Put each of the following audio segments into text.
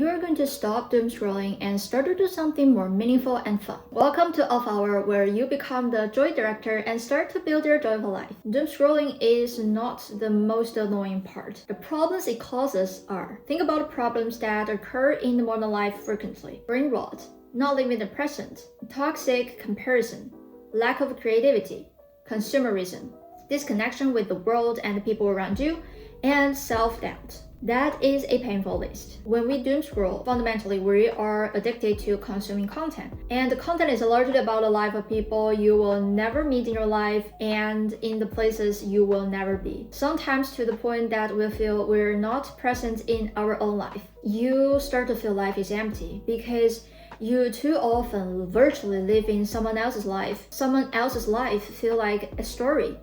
you're going to stop doom scrolling and start to do something more meaningful and fun. Welcome to Off Hour, where you become the joy director and start to build your joyful life. Doom scrolling is not the most annoying part. The problems it causes are: think about problems that occur in the modern life frequently. Brain rot, not living the present, toxic comparison, lack of creativity, consumerism, disconnection with the world and the people around you, and self-doubt. That is a painful list. When we doom scroll, fundamentally we are addicted to consuming content. And the content is largely about the life of people you will never meet in your life and in the places you will never be. Sometimes to the point that we feel we're not present in our own life. You start to feel life is empty because you too often virtually live in someone else's life. Someone else's life feel like a story.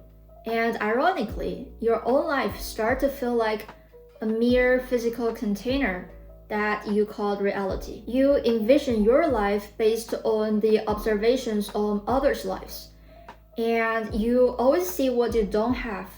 And ironically, your own life starts to feel like a mere physical container that you call reality. You envision your life based on the observations on others' lives. And you always see what you don't have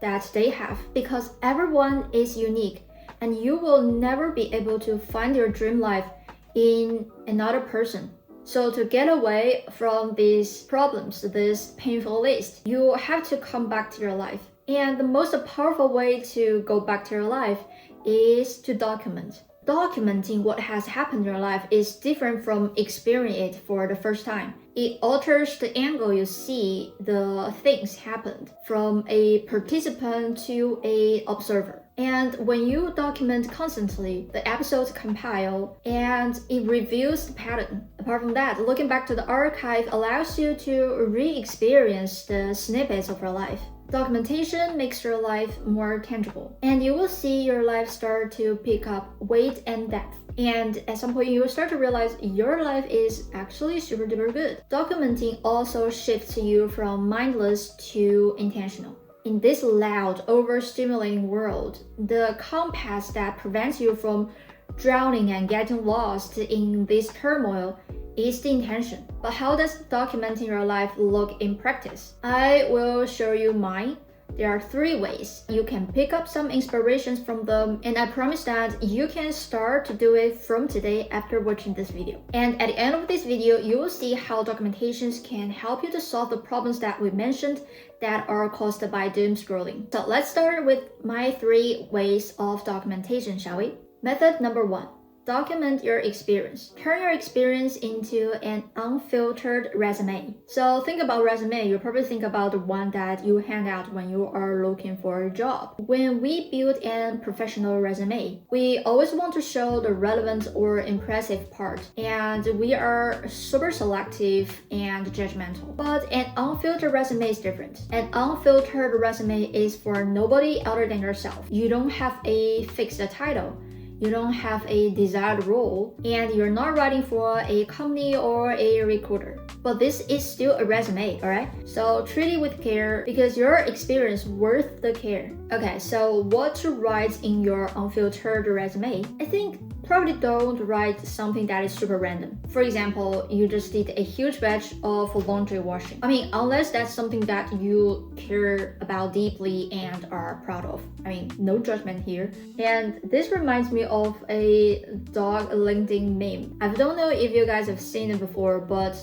that they have, because everyone is unique and you will never be able to find your dream life in another person. So to get away from these problems, this painful list, you have to come back to your life. And the most powerful way to go back to your life is to document. Documenting what has happened in your life is different from experiencing it for the first time. It alters the angle you see the things happened, from a participant to an observer. And when you document constantly, the episodes compile and it reveals the pattern. Apart from that, looking back to the archive allows you to re-experience the snippets of your life. Documentation makes your life more tangible, and you will see your life start to pick up weight and depth. And at some point, you will start to realize your life is actually super duper good. Documenting also shifts you from mindless to intentional. In this loud, overstimulating world, the compass that prevents you from drowning and getting lost in this turmoil is the intention. But how does documenting your life look in practice? I will show you mine. There are 3 ways. You can pick up some inspirations from them, and I promise that you can start to do it from today after watching this video. And at the end of this video, you will see how documentations can help you to solve the problems that we mentioned that are caused by doom scrolling. So let's start with my 3 ways of documentation, shall we? Method number 1. Document your experience. Turn your experience into an unfiltered resume. So think about resume, you probably think about the one that you hand out when you are looking for a job. When we build a professional resume, we always want to show the relevant or impressive part, and we are super selective and judgmental. But an unfiltered resume is different. An unfiltered resume is for nobody other than yourself. You don't have a fixed title. You don't have a desired role, and you're not writing for a company or a recruiter. But this is still a resume, alright? So treat it with care, because your experience worth the care. Okay, so what to write in your unfiltered resume? I think probably don't write something that is super random. For example, you just did a huge batch of laundry washing. I mean, unless that's something that you care about deeply and are proud of. I mean, no judgment here. And this reminds me of a dog LinkedIn meme. I don't know if you guys have seen it before, but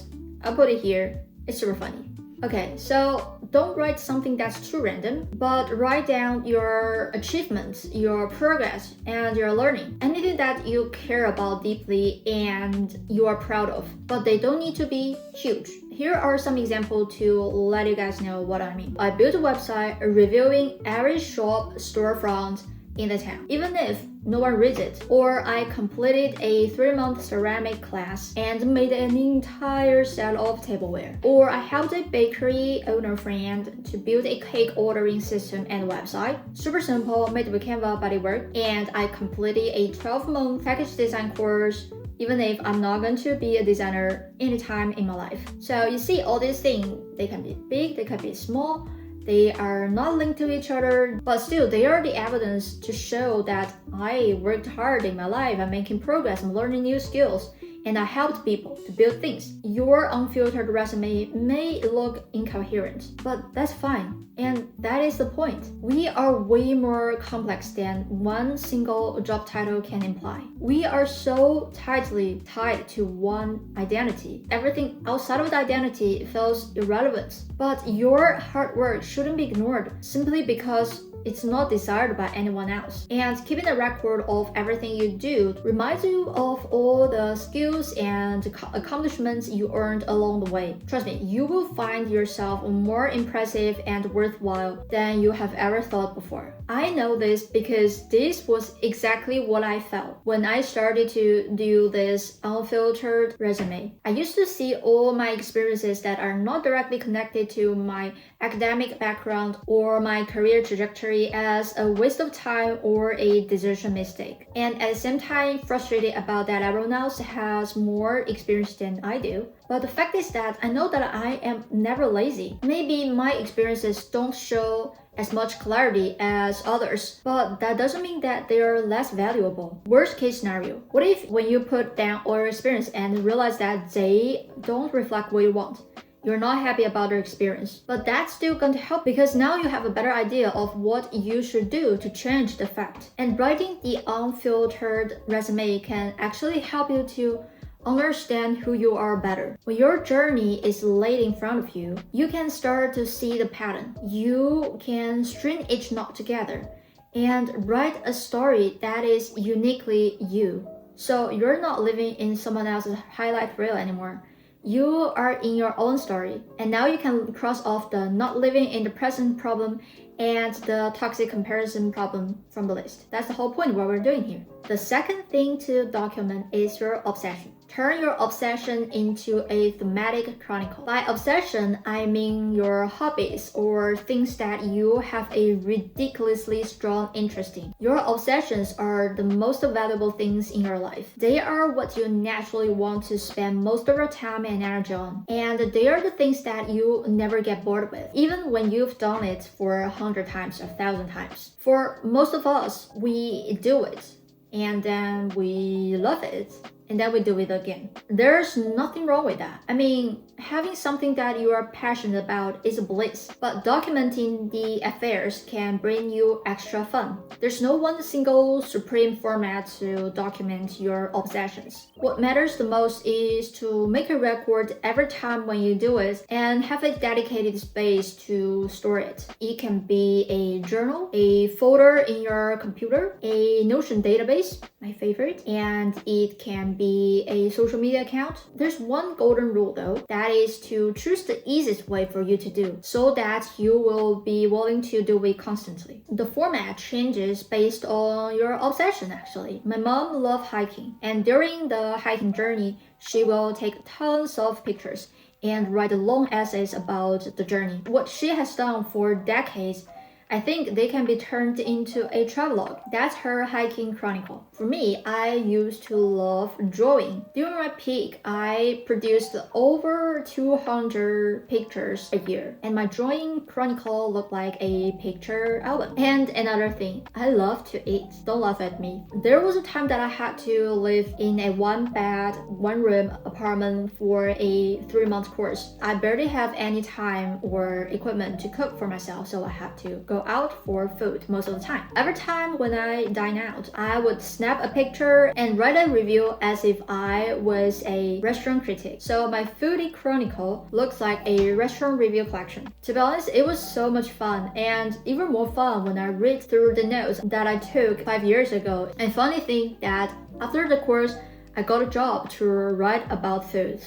I'll put it here. It's super funny. Okay, so don't write something that's too random, but write down your achievements, your progress, and your learning. Anything that you care about deeply and you are proud of, but they don't need to be huge. Here are some examples to let you guys know what I mean. I built a website reviewing every shop storefront in the town, even if no one reads it. Or I completed a 3-month ceramic class and made an entire set of tableware. Or I helped a bakery owner friend to build a cake ordering system and website. Super simple, made with Canva, but it worked. And I completed a 12-month package design course, even if I'm not going to be a designer anytime in my life. So you see, all these things, they can be big, they can be small. They are not linked to each other, but still they are the evidence to show that I worked hard in my life, I'm making progress, I'm learning new skills, and I helped people to build things. Your unfiltered resume may look incoherent, but that's fine. And that is the point. We are way more complex than one single job title can imply. We are so tightly tied to one identity. Everything outside of the identity feels irrelevant. But your hard work shouldn't be ignored simply because it's not desired by anyone else. And keeping a record of everything you do reminds you of all the skills and accomplishments you earned along the way. Trust me, you will find yourself more impressive and worthwhile than you have ever thought before. I know this because this was exactly what I felt when I started to do this unfiltered resume. I used to see all my experiences that are not directly connected to my academic background or my career trajectory as a waste of time or a decision mistake. And at the same time, frustrated about that everyone else has more experience than I do. But the fact is that I know that I am never lazy. Maybe my experiences don't show as much clarity as others, but that doesn't mean that they are less valuable. Worst case scenario, what if when you put down all your experience and realize that they don't reflect what you want? You're not happy about your experience, but that's still going to help because now you have a better idea of what you should do to change the fact. And writing the unfiltered resume can actually help you to understand who you are better. When your journey is laid in front of you, you can start to see the pattern. You can string each knot together and write a story that is uniquely you. So you're not living in someone else's highlight reel anymore. You are in your own story, and now you can cross off the not living in the present problem and the toxic comparison problem from the list. That's the whole point of what we're doing here. The second thing to document is your obsession. Turn your obsession into a thematic chronicle. By obsession, I mean your hobbies or things that you have a ridiculously strong interest in. Your obsessions are the most valuable things in your life. They are what you naturally want to spend most of your time and energy on. And they are the things that you never get bored with, even when you've done it for 100 times or 1,000 times. For most of us, we do it, and then we love it, and then we do it again. There's nothing wrong with that. I mean, having something that you are passionate about is a bliss, but documenting the affairs can bring you extra fun. There's no one single supreme format to document your obsessions. What matters the most is to make a record every time when you do it and have a dedicated space to store it. It can be a journal, a folder in your computer, a Notion database, my favorite, and it can be a social media account. There's one golden rule though, that is to choose the easiest way for you to do so that you will be willing to do it constantly. The format changes based on your obsession actually. My mom loved hiking, and during the hiking journey, she will take tons of pictures and write long essays about the journey. What she has done for decades, I think they can be turned into a travelogue. That's her hiking chronicle. For me, I used to love drawing. During my peak, I produced over 200 pictures a year, and my drawing chronicle looked like a picture album. And another thing, I love to eat. Don't laugh at me. There was a time that I had to live in a one-bed, one-room apartment for a 3-month course. I barely have any time or equipment to cook for myself, so I had to go out for food most of the time. Every time when I dine out, I would snap a picture and write a review as if I was a restaurant critic. So my foodie chronicle looks like a restaurant review collection. To be honest, it was so much fun, and even more fun when I read through the notes that I took 5 years ago. And funny thing that after the course, I got a job to write about food.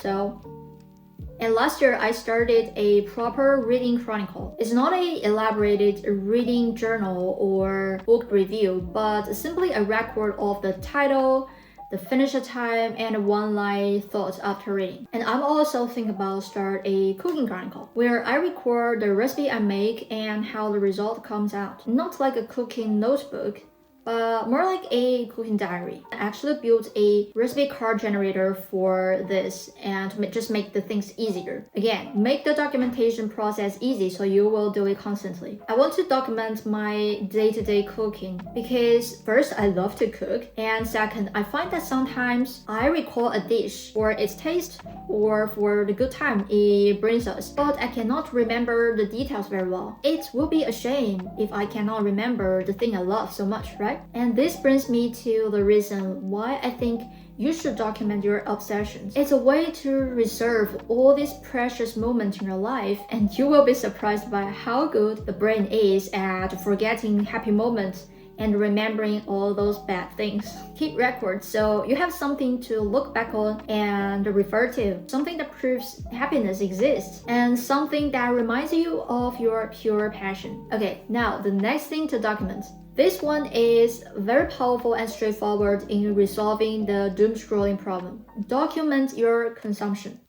And last year, I started a proper reading chronicle. It's not a elaborated reading journal or book review, but simply a record of the title, the finish time, and one-line thoughts after reading. And I'm also thinking about start a cooking chronicle, where I record the recipe I make and how the result comes out. Not like a cooking notebook, but more like a cooking diary. I actually built a recipe card generator for this and just make the things easier. Again, make the documentation process easy so you will do it constantly. I want to document my day-to-day cooking because first, I love to cook, and second, I find that sometimes I recall a dish for its taste or for the good time it brings us, but I cannot remember the details very well. It will be a shame if I cannot remember the thing I love so much, right? And this brings me to the reason why I think you should document your obsessions. It's a way to reserve all these precious moments in your life, and you will be surprised by how good the brain is at forgetting happy moments and remembering all those bad things. Keep records so you have something to look back on and refer to, something that proves happiness exists, and something that reminds you of your pure passion. Okay, now the next thing to document. This one is very powerful and straightforward in resolving the doom scrolling problem. Document your consumption.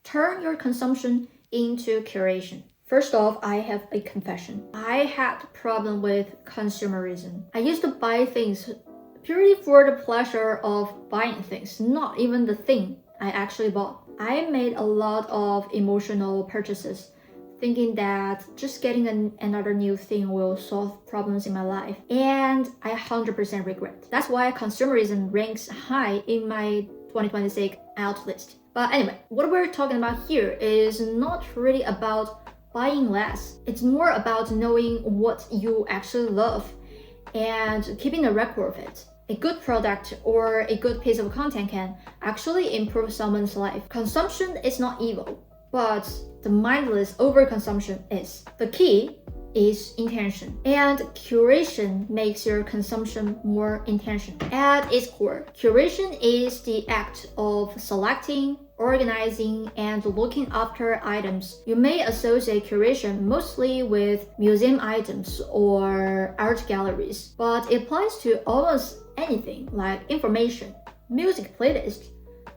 Turn your consumption into curation. First off, I have a confession. I had a problem with consumerism. I used to buy things purely for the pleasure of buying things, not even the thing I actually bought. I made a lot of emotional purchases, thinking that just getting another new thing will solve problems in my life. And I 100% regret. That's why consumerism ranks high in my 2026 out list. But anyway, what we're talking about here is not really about buying less. It's more about knowing what you actually love and keeping a record of it. A good product or a good piece of content can actually improve someone's life. Consumption is not evil, but the mindless overconsumption is. The key is intention, and curation makes your consumption more intentional. At its core, curation is the act of selecting, organizing, and looking after items. You may associate curation mostly with museum items or art galleries, but it applies to almost anything like information, music playlists,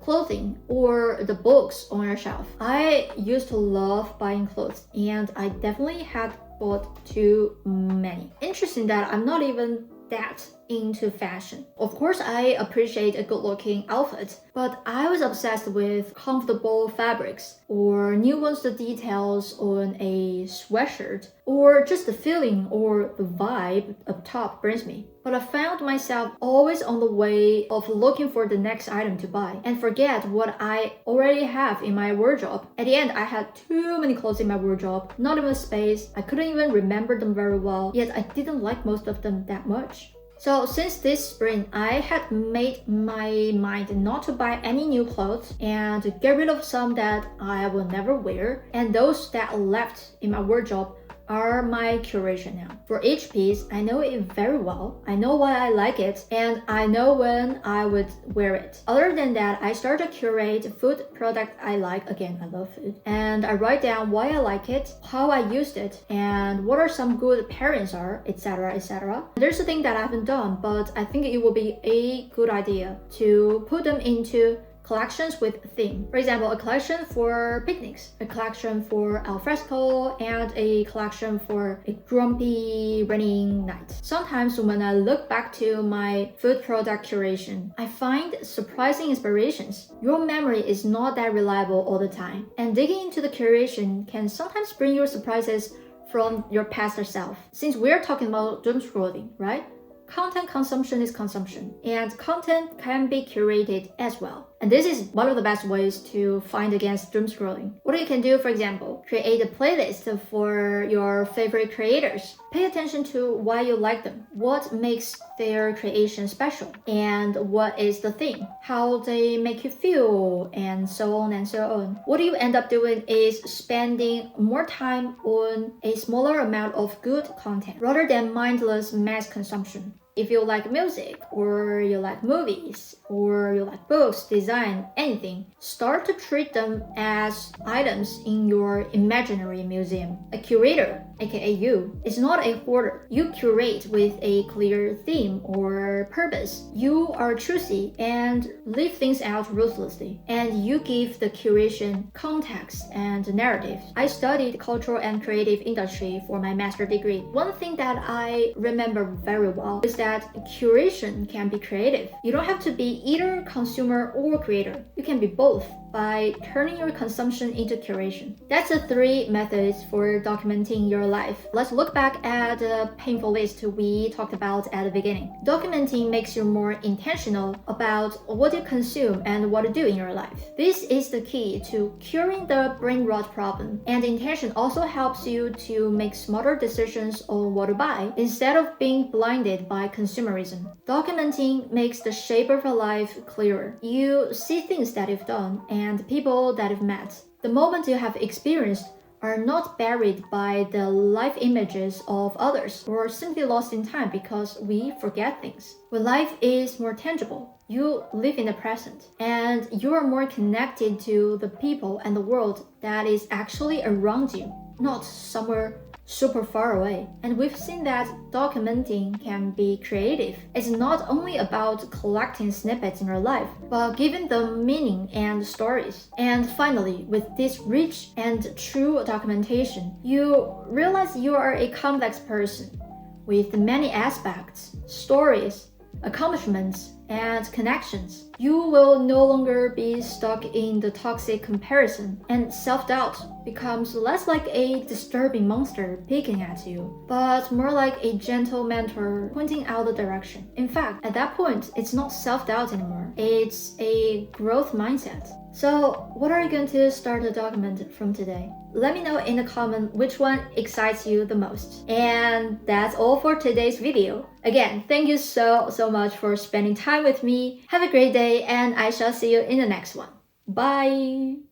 clothing, or the books on your shelf. I used to love buying clothes, and I definitely had bought too many. Interesting that I'm not even that into fashion. Of course, I appreciate a good-looking outfit, but I was obsessed with comfortable fabrics or nuanced details on a sweatshirt, or just the feeling or the vibe up top brings me. But I found myself always on the way of looking for the next item to buy and forget what I already have in my wardrobe. At the end, I had too many clothes in my wardrobe, not enough space. I couldn't even remember them very well, yet I didn't like most of them that much. So since this spring, I had made my mind not to buy any new clothes and to get rid of some that I will never wear, and those that are left in my wardrobe are my curation now. For each piece, I know it very well. I know why I like it, and I know when I would wear it. Other than that, I start to curate food product I like. Again, I love food. And I write down why I like it, how I used it, and what are some good pairings are, etc, etc. There's a thing that I haven't done, but I think it will be a good idea to put them into collections with theme. For example, a collection for picnics, a collection for al fresco, and a collection for a grumpy raining night. Sometimes when I look back to my food product curation, I find surprising inspirations. Your memory is not that reliable all the time, and digging into the curation can sometimes bring you surprises from your past self. Since we're talking about doom scrolling, right? Content consumption is consumption, and content can be curated as well. And this is one of the best ways to fight against doom scrolling. What you can do, for example, create a playlist for your favorite creators. Pay attention to why you like them, what makes their creation special, and what is the thing, how they make you feel, and so on and so on. What you end up doing is spending more time on a smaller amount of good content rather than mindless mass consumption. If you like music, or you like movies, or you like books, design, anything, start to treat them as items in your imaginary museum. A curator, aka you, is not a hoarder. You curate with a clear theme or purpose. You are choosy and leave things out ruthlessly, and you give the curation context and narrative. I studied cultural and creative industry for my master's degree. One thing that I remember very well is that that curation can be creative. You don't have to be either consumer or creator. You can be both by turning your consumption into curation. That's the 3 methods for documenting your life. Let's look back at the painful list we talked about at the beginning. Documenting makes you more intentional about what you consume and what to do in your life. This is the key to curing the brain rot problem, and intention also helps you to make smarter decisions on what to buy instead of being blinded by consumerism. Documenting makes the shape of your life clearer. You see things that you've done and people that you've met. The moments you have experienced are not buried by the life images of others or simply lost in time because we forget things. When life is more tangible, you live in the present and you are more connected to the people and the world that is actually around you, not somewhere super far away. And we've seen that documenting can be creative. It's not only about collecting snippets in your life, but giving them meaning and stories. And finally, with this rich and true documentation, you realize you are a complex person with many aspects, stories, accomplishments, and connections. You will no longer be stuck in the toxic comparison, and self-doubt becomes less like a disturbing monster picking at you, but more like a gentle mentor pointing out the direction. In fact, at that point, it's not self-doubt anymore. It's a growth mindset. So, what are you going to start to document from today? Let me know in the comment which one excites you the most. And that's all for today's video. Again, thank you so much for spending time with me. Have a great day, and I shall see you in the next one. Bye!